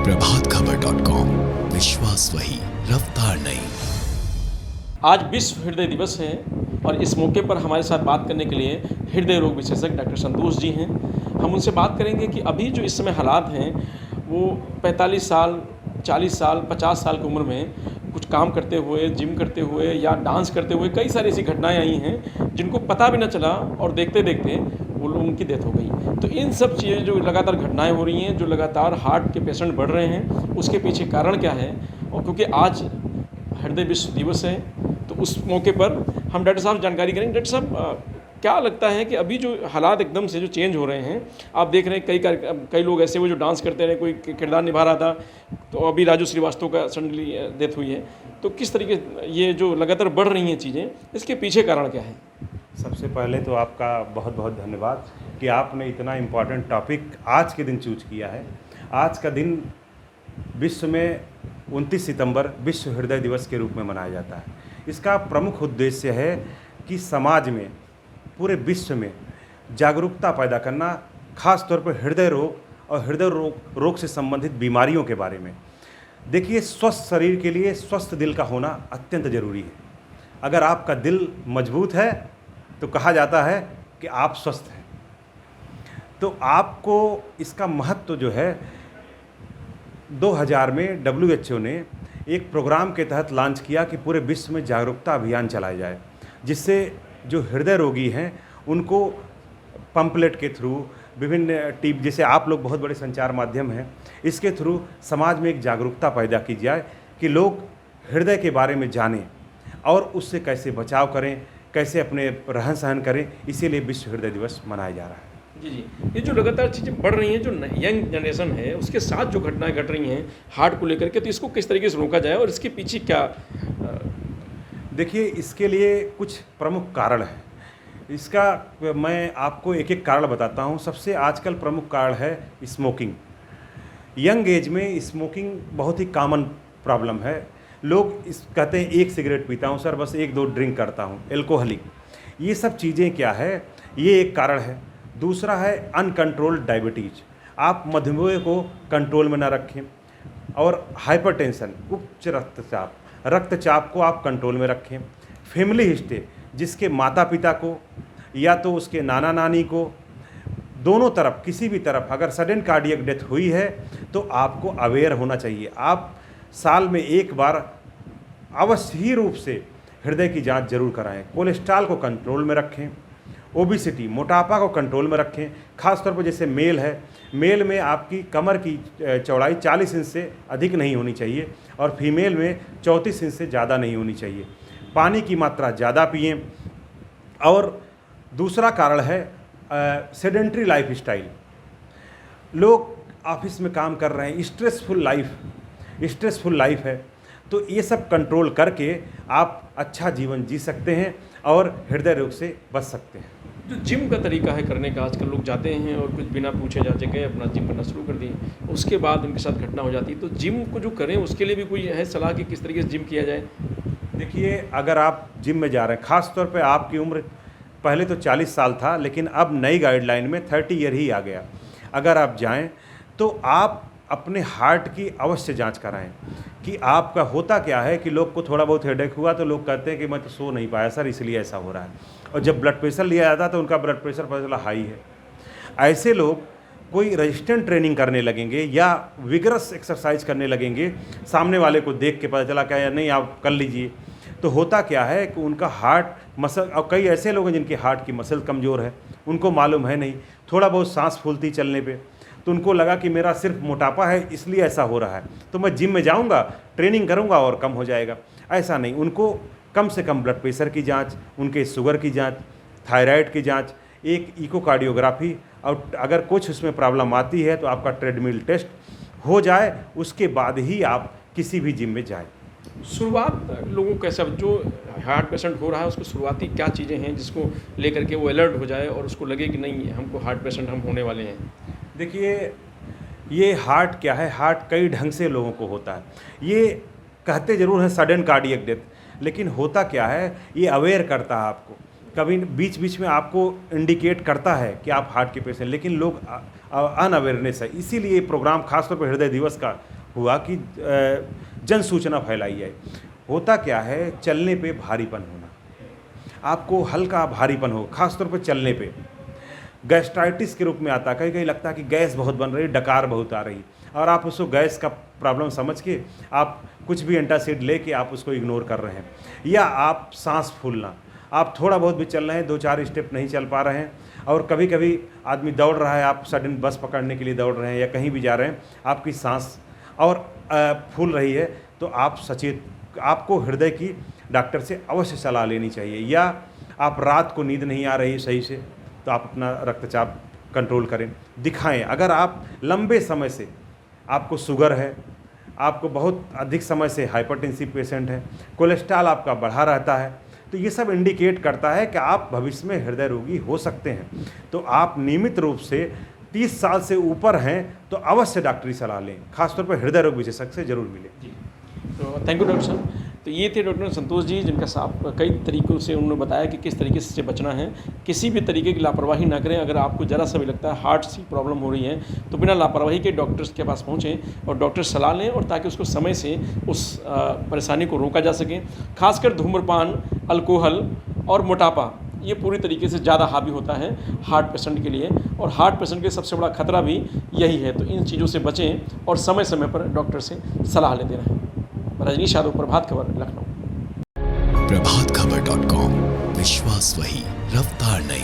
प्रभातखबर.com, विश्वास वही, रफ्तार नहीं। आज विश्व हृदय दिवस है और इस मौके पर हमारे साथ बात करने के लिए हृदय रोग विशेषज्ञ डॉक्टर संतोष जी हैं। हम उनसे बात करेंगे कि अभी जो इस समय हालात हैं वो 45 साल, 40 साल, 50 साल की उम्र में कुछ काम करते हुए, जिम करते हुए या डांस करते हुए कई सारी ऐसी घटनाएं आई हैं जिनको पता भी न चला और देखते देखते वो लोगों की डेथ हो गई। तो इन सब चीज़ें जो लगातार घटनाएं हो रही हैं, जो लगातार हार्ट के पेशेंट बढ़ रहे हैं, उसके पीछे कारण क्या है? और क्योंकि आज हृदय विश्व दिवस है तो उस मौके पर हम डॉक्टर साहब जानकारी करेंगे। डॉक्टर साहब, क्या लगता है कि अभी जो हालात एकदम से जो चेंज हो रहे हैं, आप देख रहे हैं कई लोग ऐसे हुए जो डांस करते रहे, कोई किरदार निभा रहा था, तो अभी राजू श्रीवास्तव का सडनली डेथ हुई है। तो किस तरीके ये जो लगातार बढ़ रही हैं चीज़ें, इसके पीछे कारण क्या है? सबसे पहले तो आपका बहुत बहुत धन्यवाद कि आपने इतना इम्पॉर्टेंट टॉपिक आज के दिन चूज किया है। आज का दिन विश्व में 29 सितंबर विश्व हृदय दिवस के रूप में मनाया जाता है। इसका प्रमुख उद्देश्य है कि समाज में, पूरे विश्व में जागरूकता पैदा करना, खास तौर पर हृदय रोग और हृदय रोग से संबंधित बीमारियों के बारे में। देखिए, स्वस्थ शरीर के लिए स्वस्थ दिल का होना अत्यंत जरूरी है। अगर आपका दिल मजबूत है तो कहा जाता है कि आप स्वस्थ हैं। तो आपको इसका महत्व जो है 2000 में WHO ने एक प्रोग्राम के तहत लॉन्च किया कि पूरे विश्व में जागरूकता अभियान चलाया जाए, जिससे जो हृदय रोगी हैं उनको पंपलेट के थ्रू, विभिन्न टीम, जैसे आप लोग बहुत बड़े संचार माध्यम हैं, इसके थ्रू समाज में एक जागरूकता पैदा की जाए कि लोग हृदय के बारे में जानें और उससे कैसे बचाव करें, कैसे अपने रहन सहन करें। इसीलिए विश्व हृदय दिवस मनाया जा रहा है। जी, ये जो लगातार चीज़ें बढ़ रही हैं, जो यंग जनरेशन है उसके साथ जो घटनाएं घट रही हैं हार्ट को लेकर के, तो इसको किस तरीके से रोका जाए और इसके पीछे क्या? देखिए, इसके लिए कुछ प्रमुख कारण हैं। इसका मैं आपको एक एक कारण बताता हूँ। सबसे आजकल प्रमुख कारण है स्मोकिंग। यंग एज में स्मोकिंग बहुत ही कॉमन प्रॉब्लम है। लोग कहते हैं एक सिगरेट पीता हूँ सर, बस एक दो ड्रिंक करता हूँ, एल्कोहलिक। ये सब चीज़ें क्या है, ये एक कारण है। दूसरा है अनकंट्रोल्ड डायबिटीज। आप मधुमेह को कंट्रोल में ना रखें, और हाइपरटेंशन, उच्च रक्तचाप को आप कंट्रोल में रखें। फैमिली हिस्ट्री, जिसके माता पिता को या तो उसके नाना नानी को, दोनों तरफ, किसी भी तरफ अगर सडन कार्डियक डेथ हुई है तो आपको अवेयर होना चाहिए। आप साल में एक बार अवश्य ही रूप से हृदय की जांच जरूर कराएं। कोलेस्ट्रॉल को कंट्रोल में रखें। ओबिसिटी, मोटापा को कंट्रोल में रखें। खास तौर पर जैसे मेल है, मेल में आपकी कमर की चौड़ाई 40 इंच से अधिक नहीं होनी चाहिए और फीमेल में 34 इंच से ज़्यादा नहीं होनी चाहिए। पानी की मात्रा ज़्यादा पिएं। और दूसरा कारण है सेडेंट्री लाइफ स्टाइल। लोग ऑफिस में काम कर रहे हैं, स्ट्रेसफुल लाइफ है, तो ये सब कंट्रोल करके आप अच्छा जीवन जी सकते हैं और हृदय रोग से बच सकते हैं। जो जिम का तरीका है करने का, आजकल लोग जाते हैं और कुछ बिना पूछे जाते गए अपना जिम करना शुरू कर दिए, उसके बाद उनके साथ घटना हो जाती है। तो जिम को जो करें उसके लिए भी कोई है सलाह कि किस तरीके से जिम किया जाए? देखिए, अगर आप जिम में जा रहे हैं, ख़ास तौर पे आपकी उम्र पहले तो 40 साल था, लेकिन अब नई गाइडलाइन में 30 ईयर ही आ गया। अगर आप जाएं तो आप अपने हार्ट की अवश्य जांच कराएं कि आपका होता क्या है। कि लोग को थोड़ा बहुत हेडेक हुआ तो लोग कहते हैं कि मैं तो सो नहीं पाया सर, इसलिए ऐसा हो रहा है। और जब ब्लड प्रेशर लिया जाता है तो उनका ब्लड प्रेशर पता चला हाई है। ऐसे लोग कोई रेजिस्टेंट ट्रेनिंग करने लगेंगे या विगरस एक्सरसाइज करने लगेंगे, सामने वाले को देख के पता चला क्या नहीं आप कर लीजिए, तो होता क्या है कि उनका हार्ट मसल, और कई ऐसे लोग हैं जिनके हार्ट की मसल कमज़ोर है, उनको मालूम है नहीं, थोड़ा बहुत सांस फूलती चलने पे, तो उनको लगा कि मेरा सिर्फ मोटापा है इसलिए ऐसा हो रहा है, तो मैं जिम में जाऊंगा, ट्रेनिंग करूंगा और कम हो जाएगा। ऐसा नहीं, उनको कम से कम ब्लड प्रेशर की जांच, उनके शुगर की जांच, थायराइड की जांच, एक इकोकार्डियोग्राफी, और अगर कुछ उसमें प्रॉब्लम आती है तो आपका ट्रेडमिल टेस्ट हो जाए, उसके बाद ही आप किसी भी जिम में जाएं। शुरुआत लोगों कैसा, जो हार्ट पेशेंट हो रहा है उसको शुरुआती क्या चीज़ें हैं जिसको लेकर के वो अलर्ट हो जाए और उसको लगे कि नहीं हमको हार्ट पेशेंट हम होने वाले हैं? देखिए, ये हार्ट क्या है, हार्ट कई ढंग से लोगों को होता है। ये कहते ज़रूर हैं सडन कार्डियक डेथ, लेकिन होता क्या है, ये अवेयर करता है आपको। कभी बीच बीच में आपको इंडिकेट करता है कि आप हार्ट के पेशेंट, लेकिन लोग अनअवेयरनेस है। इसीलिए प्रोग्राम खासतौर पर हृदय दिवस का हुआ कि जन सूचना फैलाई जाए। होता क्या है, चलने पे भारीपन होना, आपको हल्का भारीपन हो, खासतौर पर चलने पे, गैस्ट्राइटिस के रूप में आता है। कहीं कहीं लगता है कि गैस बहुत बन रही, डकार बहुत आ रही, और आप उसको गैस का प्रॉब्लम समझ के आप कुछ भी एंटासिड लेके आप उसको इग्नोर कर रहे हैं। या आप सांस फूलना, आप थोड़ा बहुत भी चल रहे हैं, 2-4 स्टेप नहीं चल पा रहे हैं, और कभी कभी आदमी दौड़ रहा है, आप सडन बस पकड़ने के लिए दौड़ रहे हैं या कहीं भी जा रहे हैं, आपकी सांस और फूल रही है, तो आप सचेत, आपको हृदय की डॉक्टर से अवश्य सलाह लेनी चाहिए। या आप रात को नींद नहीं आ रही सही से, तो आप अपना रक्तचाप कंट्रोल करें, दिखाएं। अगर आप लंबे समय से, आपको शुगर है, आपको बहुत अधिक समय से हाइपरटेंसिव पेशेंट है, कोलेस्ट्रॉल आपका बढ़ा रहता है, तो ये सब इंडिकेट करता है कि आप भविष्य में हृदय रोगी हो सकते हैं। तो आप नियमित रूप से 30 साल से ऊपर हैं तो अवश्य डॉक्टरी सलाह लें, खासतौर पर हृदय रोग विशेषज्ञ से जरूर मिलें। तो थैंक यू डॉक्टर साहब। तो ये थे डॉक्टर संतोष जी, जिनका साहब कई तरीक़ों से उन्होंने बताया कि किस तरीके से बचना है। किसी भी तरीके की लापरवाही ना करें। अगर आपको ज़रा सा भी लगता है हार्ट सी प्रॉब्लम हो रही है, तो बिना लापरवाही के डॉक्टर्स के पास पहुँचें और डॉक्टर सलाह लें, और ताकि उसको समय से उस परेशानी को रोका जा सके। खासकर धूम्रपान, अल्कोहल और मोटापा, ये पूरी तरीके से ज़्यादा हावी होता है हार्ट पेशेंट के लिए, और हार्ट पेशेंट के सबसे बड़ा खतरा भी यही है। तो इन चीज़ों से बचें और समय समय पर डॉक्टर से सलाह लेते रहें। रजनीश यादव, प्रभात खबर, लखनऊ। प्रभातखबर.com, विश्वास वही, रफ्तार नहीं।